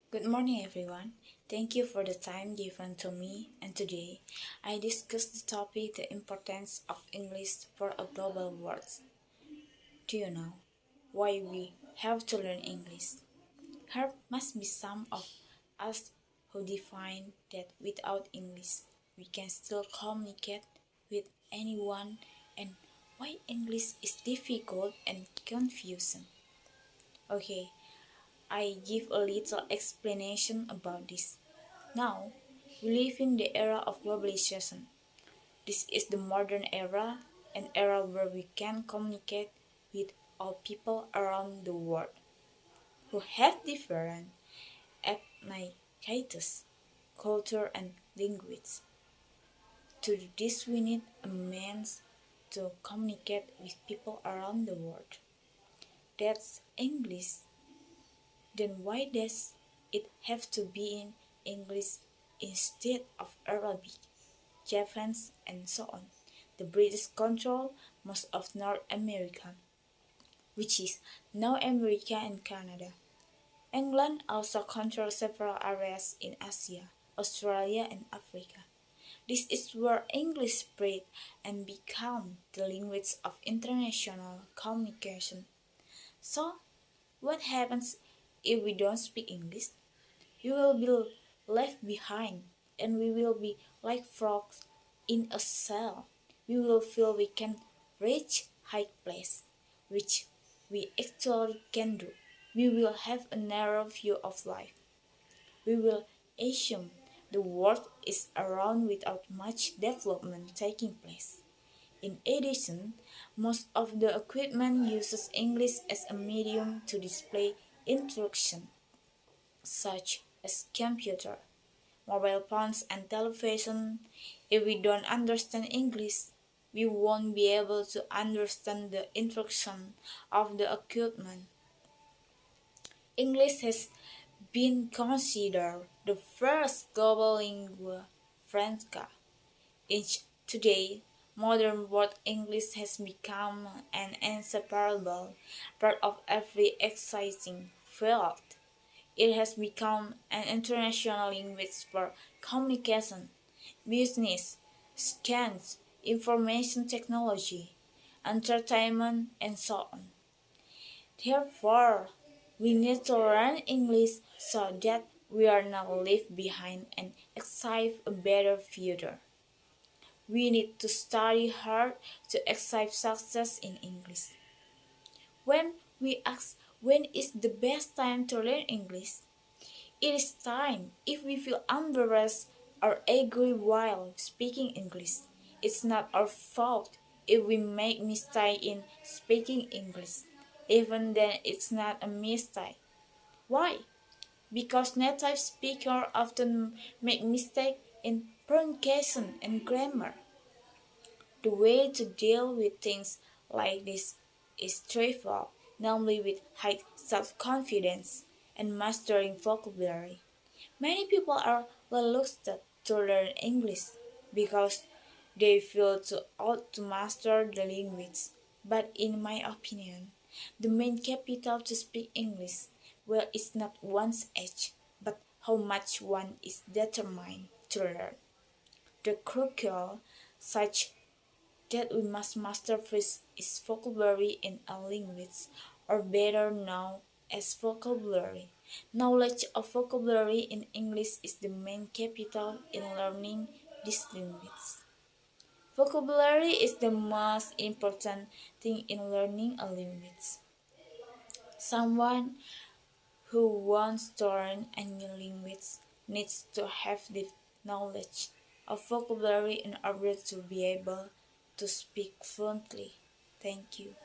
Good morning, everyone. Thank you for the time given to me, and today I discuss the topic the importance of English for a global world. Do you know why we have to learn English? Here must be some of us who define that without English we can still communicate with anyone and why English is difficult and confusing. Okay, I give a little explanation about this. Now, we live in the era of globalization. This is the modern era, an era where we can communicate with all people around the world who have different ethnicities, culture, and languages. To do this, we need a means to communicate with people around the world. That's English. Then why does it have to be in English instead of Arabic, Japanese, and so on? The British control most of North America, which is now America and Canada. England also controls several areas in Asia, Australia, and Africa. This is where English spread and became the language of international communication. So, what happens if we don't speak English? We will be left behind, and we will be like frogs in a cell. We will feel we can reach high place, which we actually can do. We will have a narrow view of life. We will assume the world is around without much development taking place. In addition, most of the equipment uses English as a medium to display instruction, such as computer, mobile phones, and television. If we don't understand English, we won't be able to understand the instruction of the equipment. English has been considered the first global lingua franca. Each today, modern world English has become an inseparable part of every exciting field. It has become an international language for communication, business, science, information technology, entertainment, and so on. Therefore, we need to learn English so that we are not left behind and achieve a better future. We need to study hard to achieve success in English. When we ask when is the best time to learn English, it is time if we feel embarrassed or angry while speaking English. It's not our fault if we make mistake in speaking English. Even then it's not a mistake. Why? Because native speakers often make mistakes in pronunciation and grammar. The way to deal with things like this is straightforward, namely with high self-confidence and mastering vocabulary. Many people are reluctant to learn English because they feel too old to master the language. But in my opinion, the main capital to speak English, well, is not one's age, but how much one is determined to learn. The crucial such that we must master first is vocabulary in a language, or better known as vocabulary. Knowledge of vocabulary in English is the main capital in learning this language. Vocabulary is the most important thing in learning a language. Someone who wants to learn a new language needs to have the knowledge of vocabulary in order to be able to speak fluently. Thank you.